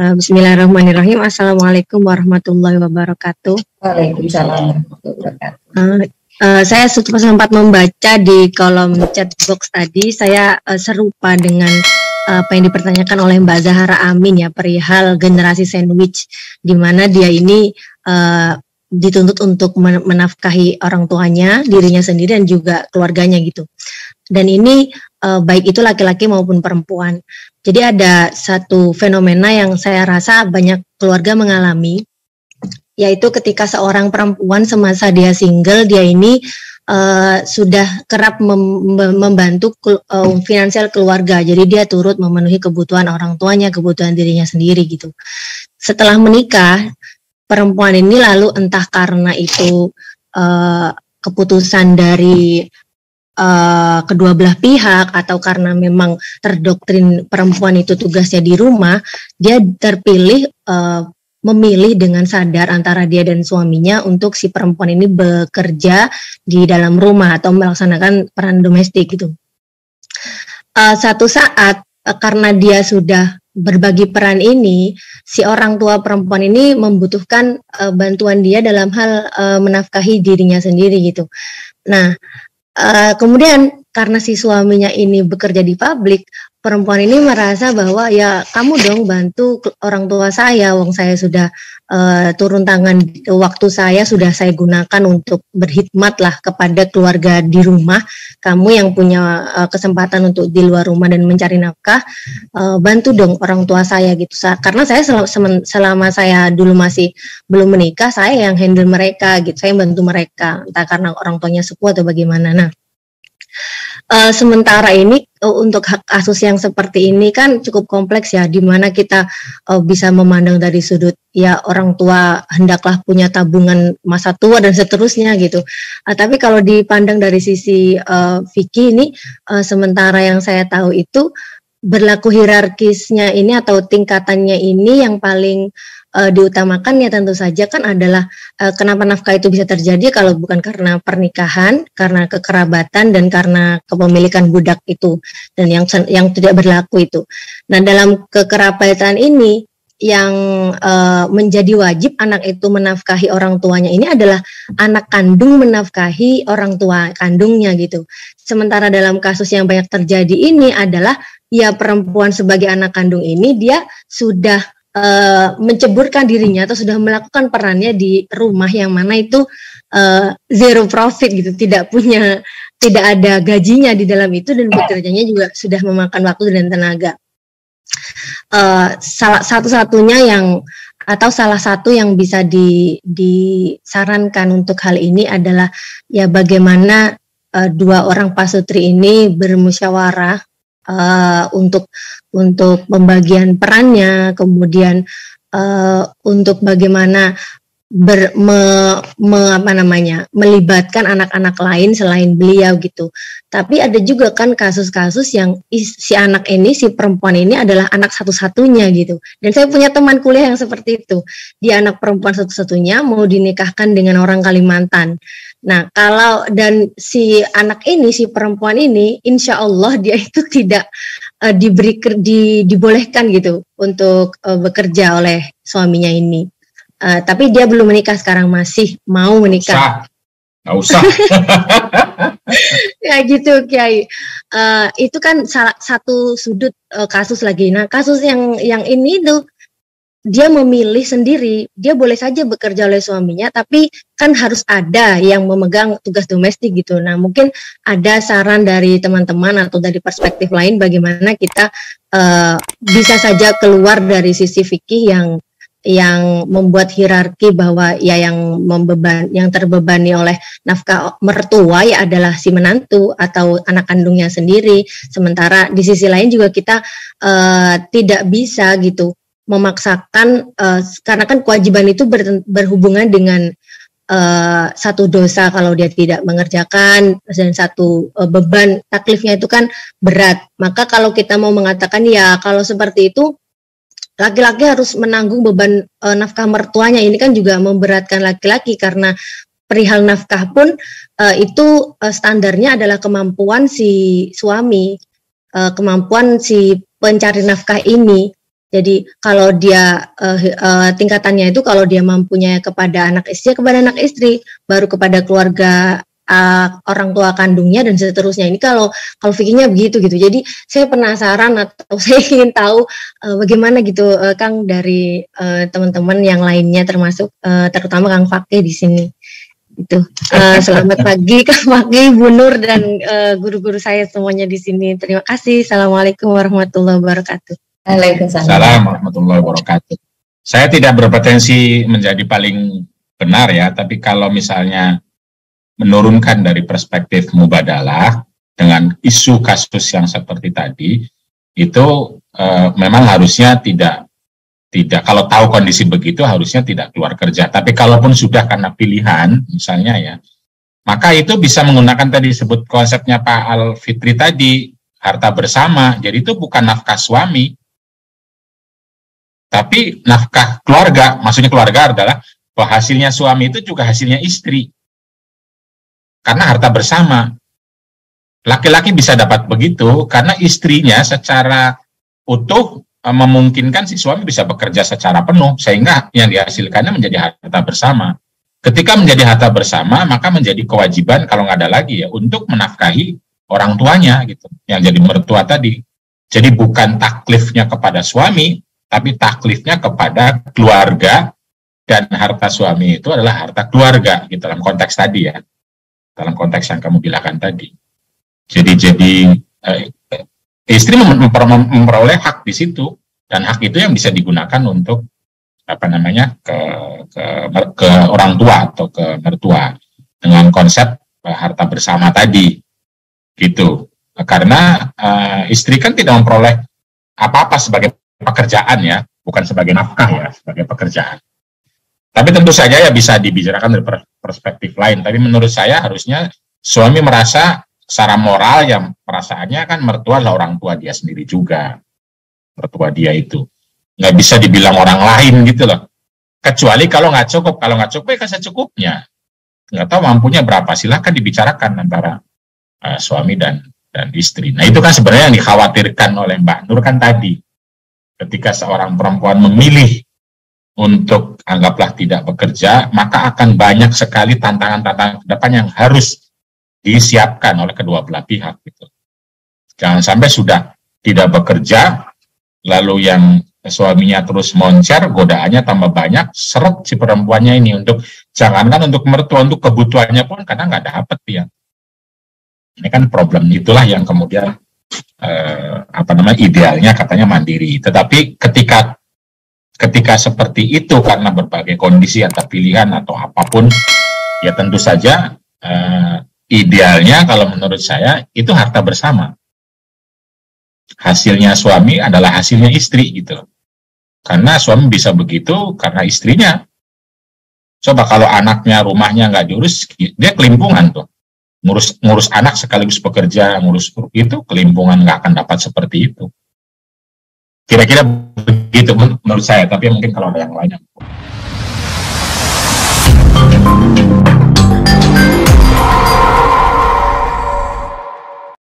Bismillahirrahmanirrahim. Assalamualaikum warahmatullahi wabarakatuh. Waalaikumsalam warahmatullahi wabarakatuh. Saya sempat membaca di kolom chat box tadi, saya serupa dengan apa yang dipertanyakan oleh Mbak Zahara Amin ya, perihal generasi sandwich, di mana dia ini dituntut untuk menafkahi orang tuanya, dirinya sendiri dan juga keluarganya gitu. Dan ini baik itu laki-laki maupun perempuan. Jadi ada satu fenomena yang saya rasa banyak keluarga mengalami, yaitu ketika seorang perempuan semasa dia single, dia ini sudah kerap membantu finansial keluarga. Jadi dia turut memenuhi kebutuhan orang tuanya, kebutuhan dirinya sendiri gitu. Setelah menikah, perempuan ini lalu entah karena itu keputusan dari kedua belah pihak atau karena memang terdoktrin perempuan itu tugasnya di rumah, dia terpilih memilih dengan sadar antara dia dan suaminya untuk si perempuan ini bekerja di dalam rumah atau melaksanakan peran domestik gitu. Satu saat karena dia sudah berbagi peran ini, si orang tua perempuan ini membutuhkan bantuan dia dalam hal menafkahi dirinya sendiri gitu. Nah, kemudian karena si suaminya ini bekerja di pabrik, perempuan ini merasa bahwa ya kamu dong bantu orang tua saya, wong saya sudah turun tangan, waktu saya sudah saya gunakan untuk berkhidmat lah kepada keluarga di rumah, kamu yang punya kesempatan untuk di luar rumah dan mencari nafkah, bantu dong orang tua saya gitu. Karena saya selama saya dulu masih belum menikah, saya yang handle mereka gitu, saya bantu mereka, entah karena orang tuanya sepuh atau bagaimana. Nah, sementara ini untuk kasus yang seperti ini kan cukup kompleks ya, di mana kita bisa memandang dari sudut ya orang tua hendaklah punya tabungan masa tua dan seterusnya gitu. Tapi kalau dipandang dari sisi fikih ini, sementara yang saya tahu itu berlaku hierarkisnya ini atau tingkatannya ini yang paling diutamakan ya tentu saja kan adalah kenapa nafkah itu bisa terjadi kalau bukan karena pernikahan, karena kekerabatan dan karena kepemilikan budak itu dan yang tidak berlaku itu. Nah, dalam kekerabatan ini yang menjadi wajib anak itu menafkahi orang tuanya ini adalah anak kandung menafkahi orang tua kandungnya gitu. Sementara dalam kasus yang banyak terjadi ini adalah ya perempuan sebagai anak kandung ini dia sudah menceburkan dirinya atau sudah melakukan perannya di rumah yang mana itu zero profit gitu, tidak ada gajinya di dalam itu dan bekerjanya juga sudah memakan waktu dan tenaga. Salah satu yang bisa disarankan untuk hal ini adalah ya bagaimana dua orang pasutri ini bermusyawarah untuk pembagian perannya, kemudian untuk bagaimana melibatkan anak-anak lain selain beliau gitu. Tapi ada juga kan kasus-kasus yang si anak ini, si perempuan ini adalah anak satu-satunya gitu. Dan saya punya teman kuliah yang seperti itu. Dia anak perempuan satu-satunya mau dinikahkan dengan orang Kalimantan. Nah, kalau dan si anak ini, si perempuan ini, insya Allah dia itu tidak dibolehkan gitu untuk bekerja oleh suaminya ini. Tapi dia belum menikah sekarang, masih mau menikah. Nggak usah. Ya gitu Kiai. Itu kan salah satu sudut kasus lagi. Nah, kasus yang ini tuh dia memilih sendiri, dia boleh saja bekerja oleh suaminya, tapi kan harus ada yang memegang tugas domestik gitu. Nah, mungkin ada saran dari teman-teman atau dari perspektif lain bagaimana kita bisa saja keluar dari sisi fikih yang membuat hierarki bahwa ya yang terbebani oleh nafkah mertua ya adalah si menantu atau anak kandungnya sendiri. Sementara di sisi lain juga kita tidak bisa gitu memaksakan karena kan kewajiban itu berhubungan dengan satu dosa kalau dia tidak mengerjakan dan satu beban taklifnya itu kan berat. Maka kalau kita mau mengatakan ya kalau seperti itu laki-laki harus menanggung beban nafkah mertuanya, ini kan juga memberatkan laki-laki karena perihal nafkah pun itu standarnya adalah kemampuan si suami, kemampuan si pencari nafkah ini. Jadi kalau dia tingkatannya itu kalau dia mampunya kepada anak istri, kepada anak istri, baru kepada keluarga orang tua kandungnya dan seterusnya. Ini kalau fikihnya begitu gitu. Jadi saya penasaran atau saya ingin tahu bagaimana gitu Kang dari teman-teman yang lainnya termasuk terutama Kang Fakih di sini. Itu selamat pagi Kang Fakih, Bu Nur dan guru-guru saya semuanya di sini. Terima kasih. Assalamualaikum warahmatullahi wabarakatuh. Waalaikumsalam warahmatullahi wabarakatuh. Saya tidak berpotensi menjadi paling benar ya, tapi kalau misalnya menurunkan dari perspektif mubadalah dengan isu kasus yang seperti tadi, itu memang harusnya tidak kalau tahu kondisi begitu harusnya tidak keluar kerja. Tapi kalaupun sudah karena pilihan misalnya ya, maka itu bisa menggunakan tadi disebut konsepnya Pak Al-Fitri tadi, harta bersama. Jadi itu bukan nafkah suami, tapi nafkah keluarga. Maksudnya keluarga adalah bahwa hasilnya suami itu juga hasilnya istri. Karena harta bersama. Laki-laki bisa dapat begitu karena istrinya secara utuh memungkinkan si suami bisa bekerja secara penuh sehingga yang dihasilkannya menjadi harta bersama. Ketika menjadi harta bersama, maka menjadi kewajiban kalau nggak ada lagi ya untuk menafkahi orang tuanya gitu, yang jadi mertua tadi. Jadi bukan taklifnya kepada suami, tapi taklifnya kepada keluarga, dan harta suami itu adalah harta keluarga gitu dalam konteks tadi ya. Dalam konteks yang kamu bilangkan tadi. Jadi istri memperoleh hak di situ, dan hak itu yang bisa digunakan untuk ke orang tua atau ke mertua dengan konsep harta bersama tadi gitu. Karena istri kan tidak memperoleh apa-apa sebagai pekerjaan ya, bukan sebagai nafkah ya, sebagai pekerjaan. Tapi tentu saja ya bisa dibicarakan dari perspektif lain. Tapi menurut saya harusnya suami merasa secara moral yang perasaannya kan mertua adalah orang tua dia sendiri juga. Mertua dia itu. Nggak bisa dibilang orang lain gitu loh. Kecuali kalau nggak cukup. Kalau nggak cukup ya kan secukupnya. Nggak tahu mampunya berapa. Silahkan dibicarakan antara suami dan istri. Nah itu kan sebenarnya yang dikhawatirkan oleh Mbak Nur kan tadi. Ketika seorang perempuan memilih untuk anggaplah tidak bekerja, maka akan banyak sekali tantangan-tantangan ke depan yang harus disiapkan oleh kedua belah pihak. Gitu. Jangan sampai sudah tidak bekerja, lalu yang suaminya terus moncer, godaannya tambah banyak, seret si perempuannya ini untuk, jangankan untuk mertua, untuk kebutuhannya pun karena nggak dapat ya. Ini kan problem, itulah yang kemudian idealnya katanya mandiri. Tetapi ketika seperti itu karena berbagai kondisi atau pilihan atau apapun, ya tentu saja idealnya kalau menurut saya itu harta bersama. Hasilnya suami adalah hasilnya istri gitu. Karena suami bisa begitu karena istrinya. Coba kalau anaknya, rumahnya nggak diurus, dia kelimpungan tuh. Ngurus anak sekaligus bekerja, ngurus itu kelimpungan, nggak akan dapat seperti itu. Kira-kira begitu menurut saya, tapi mungkin kalau ada yang lainnya.